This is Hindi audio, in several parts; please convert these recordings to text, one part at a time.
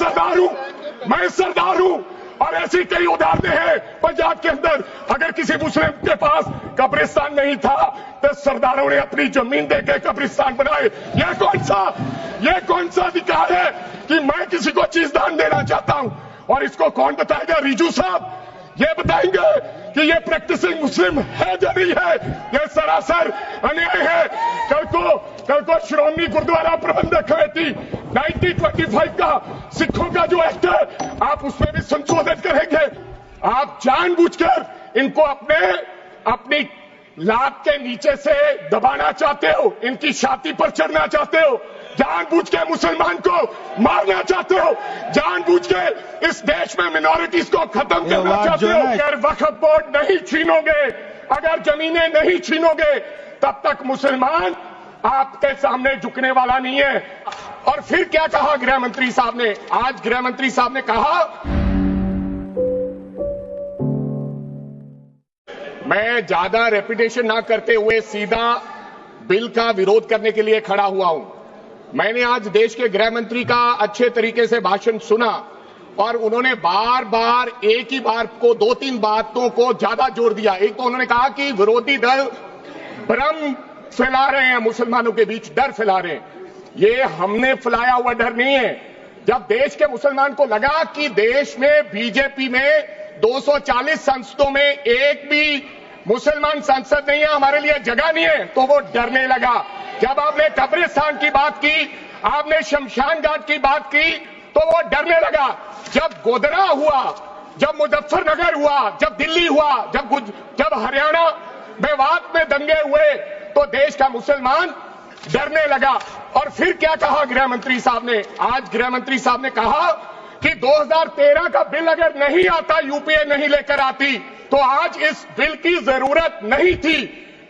मैं सरदार हूं और ऐसी कई उदाहरणें हैं पंजाब के अंदर। अगर किसी मुस्लिम के पास कब्रिस्तान नहीं था तो सरदारों ने अपनी जमीन देकर कब्रिस्तान बनाए। यह कौन सा अधिकार है कि मैं किसी को चीज दान देना चाहता हूं? और इसको कौन बताएगा? रिजू साहब ये बताएंगे कि ये प्रैक्टिसिंग मुस्लिम है या नहीं है? ये सरासर अन्याय है। कल को श्रोमणी गुरुद्वारा प्रबंधक कमेटी 1925 का सिखों का जो एक्ट है आप उसमें भी संशोधन करेंगे। आप जानबूझकर इनको अपनी लात के नीचे से दबाना चाहते हो, इनकी छाती पर चढ़ना चाहते हो, जानबूझ के मुसलमान को मारना चाहते हो, जानबूझ के इस देश में मिनॉरिटीज को खत्म करना चाहते हो। अगर वक्फ बोर्ड नहीं छीनोगे, अगर जमीनें नहीं छीनोगे, तब तक मुसलमान आपके सामने झुकने वाला नहीं है। और फिर क्या कहा गृह मंत्री साहब ने? आज गृह मंत्री साहब ने कहा, मैं ज्यादा रेपुटेशन ना करते हुए सीधा बिल का विरोध करने के लिए खड़ा हुआ हूं। मैंने आज देश के गृह मंत्री का अच्छे तरीके से भाषण सुना और उन्होंने बार बार एक ही बात को, 2-3 बातों को ज्यादा जोर दिया। एक तो उन्होंने कहा कि विरोधी दल भ्रम फैला रहे हैं, मुसलमानों के बीच डर फैला रहे हैं। ये हमने फैलाया हुआ डर नहीं है। जब देश के मुसलमान को लगा कि देश में बीजेपी में 240 संसदों में एक भी मुसलमान सांसद नहीं है, हमारे लिए जगह नहीं है, तो वो डरने लगा। जब आपने कब्रिस्तान की बात की, आपने शमशान घाट की बात की, तो वो डरने लगा। जब गोधरा हुआ, जब मुजफ्फरनगर हुआ, जब दिल्ली हुआ, जब हरियाणा मेवात में दंगे हुए, तो देश का मुसलमान डरने लगा। और फिर क्या कहा गृह मंत्री साहब ने? आज गृह मंत्री साहब ने कहा कि 2013 का बिल अगर नहीं आता, यूपीए नहीं लेकर आती, तो आज इस बिल की जरूरत नहीं थी।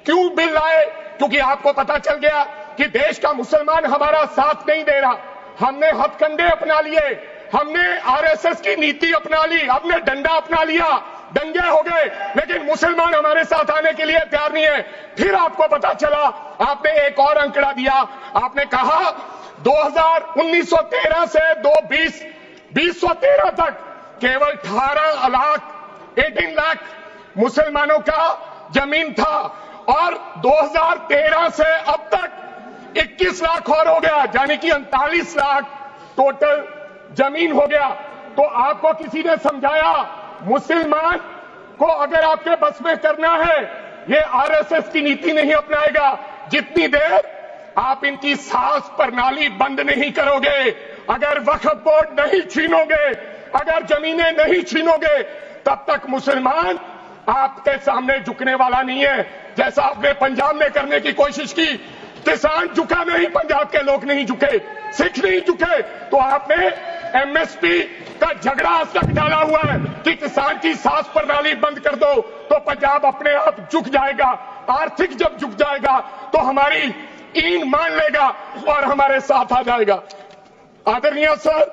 क्यों बिल लाए? क्योंकि आपको पता चल गया कि देश का मुसलमान हमारा साथ नहीं दे रहा। हमने हथकंडे अपना लिए, हमने आरएसएस की नीति अपना ली, हमने डंडा अपना लिया, दंगे हो गए, लेकिन मुसलमान हमारे साथ आने के लिए तैयार नहीं है। फिर आपको पता चला, आपने एक और आंकड़ा दिया, आपने कहा 1913 से 2013 तक केवल 18 लाख मुसलमानों का जमीन था और 2013 से अब तक 21 लाख और हो गया, यानी कि 39 लाख टोटल जमीन हो गया। तो आपको किसी ने समझाया मुसलमान को अगर आपके बस में करना है, ये आरएसएस की नीति नहीं अपनाएगा जितनी देर आप इनकी सांस प्रणाली बंद नहीं करोगे। अगर वक्फ बोर्ड नहीं छीनोगे, अगर जमीनें नहीं छीनोगे, तब तक मुसलमान आपके सामने झुकने वाला नहीं है। जैसा आपने पंजाब में करने की कोशिश की, किसान झुका नहीं, पंजाब के लोग नहीं झुके, सिख नहीं झुके, तो आपने एमएसपी का झगड़ा आज तक डाला हुआ है कि किसान की सांस प्रणाली बंद कर दो तो पंजाब अपने आप झुक जाएगा। आर्थिक जब झुक जाएगा तो हमारी ईन मान लेगा और हमारे साथ आ जाएगा। आदरणीय सर,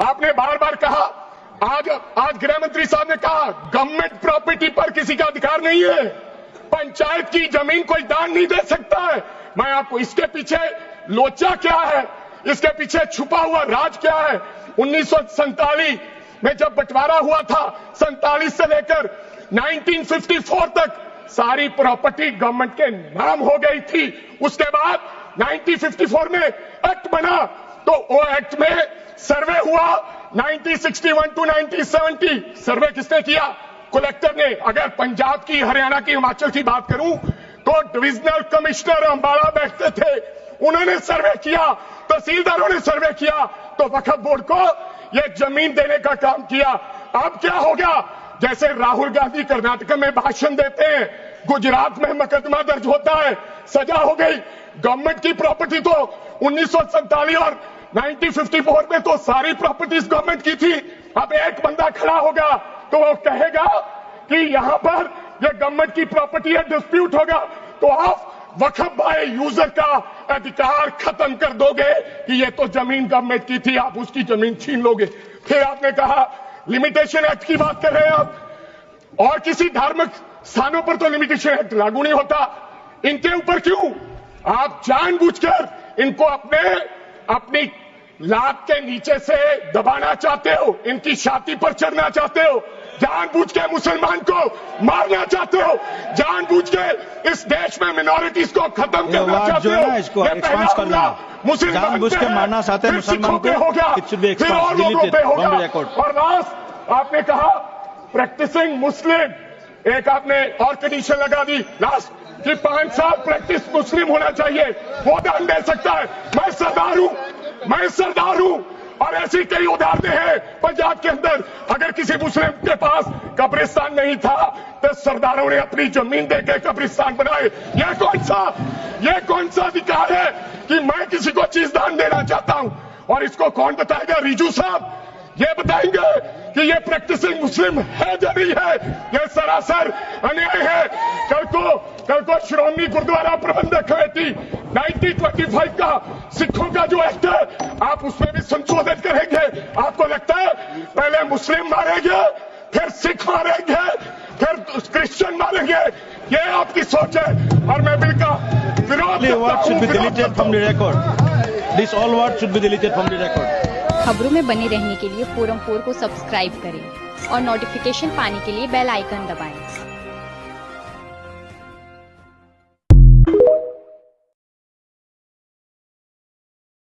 आपने बार बार कहा, आज गृह मंत्री साहब ने कहा गवर्नमेंट प्रॉपर्टी पर किसी का अधिकार नहीं है, पंचायत की जमीन कोई दान नहीं दे सकता है। मैं आपको इसके पीछे लोचा क्या है, इसके पीछे छुपा हुआ राज क्या है? 1947 में जब बंटवारा हुआ था, 47 से लेकर 1954 तक सारी प्रॉपर्टी गवर्नमेंट के नाम हो गई थी। उसके बाद 1954 में एक्ट बना, तो वो एक्ट में सर्वे हुआ 1961 टू 1970। सर्वे किसने किया? कलेक्टर ने। अगर पंजाब की, हरियाणा की, हिमाचल की बात करूं तो डिविजनल कमिश्नर अंबाला बैठते थे, उन्होंने सर्वे किया, तहसीलदारों ने सर्वे किया, तो वक्फ बोर्ड को यह जमीन देने का काम किया। अब क्या हो गया? जैसे राहुल गांधी कर्नाटक में भाषण देते हैं, गुजरात में मुकदमा दर्ज होता है, सजा हो गई। गवर्नमेंट की प्रॉपर्टी तो 1947 और 1954 में तो सारी प्रॉपर्टीज गवर्नमेंट की थी। अब एक बंदा खड़ा होगा तो वो कहेगा कि यहां पर यह गवर्नमेंट की प्रॉपर्टी है, डिस्प्यूट होगा, तो आप वक्फ बाय यूजर का अधिकार खत्म कर दोगे कि ये तो जमीन गवर्नमेंट की थी, आप उसकी जमीन छीन लोगे। फिर आपने कहा लिमिटेशन एक्ट की बात कर रहे हैं आप, और किसी धार्मिक स्थानों पर तो लिमिटेशन एक्ट लागू नहीं होता, इनके ऊपर क्यों? आप जानबूझकर इनको अपनी लात के नीचे से दबाना चाहते हो, इनकी छाती पर चढ़ना चाहते हो, जानबूझ के मुसलमान को मारना चाहते हो, जानबूझ के इस देश में मिनॉरिटीज को खत्म करना चाहते हो। इसको एक्सपांड करना, जानबूझ के मारना चाहते हैं मुसलमान को, फिर और लोगों पे होगा। और लास्ट आपने कहा प्रैक्टिसिंग मुस्लिम, एक आपने और कंडीशन लगा दी लास्ट कि 5 साल प्रैक्टिस मुस्लिम होना चाहिए, वो दान दे सकता है। मैं सरदार हूं और ऐसी कई उदाहरणें हैं पंजाब के अंदर। अगर किसी मुस्लिम के पास कब्रिस्तान नहीं था तो सरदारों ने अपनी जमीन देकर कब्रिस्तान बनाए। ये कौन सा अधिकार है कि मैं किसी को चीज दान देना चाहता हूं? और इसको कौन बताएगा? रिजू साहब ये बताएंगे कि ये प्रैक्टिसिंग मुस्लिम है या नहीं है? ये सरासर अन्याय है। कल को श्रोमणी गुरुद्वारा प्रबंधक कमेटी 1925 का सिखों का जो एक्ट है आप उसमें भी संशोधन करेंगे। आपको लगता है पहले मुस्लिम मारेंगे, फिर सिख मारेंगे, फिर क्रिश्चियन मारेंगे? ये आपकी सोच है और मैं बिल का विरोध करता हूं। खबरों में बने रहने के लिए फोरम 4 को सब्सक्राइब करें और नोटिफिकेशन पाने के लिए बेल आइकन दबाएं।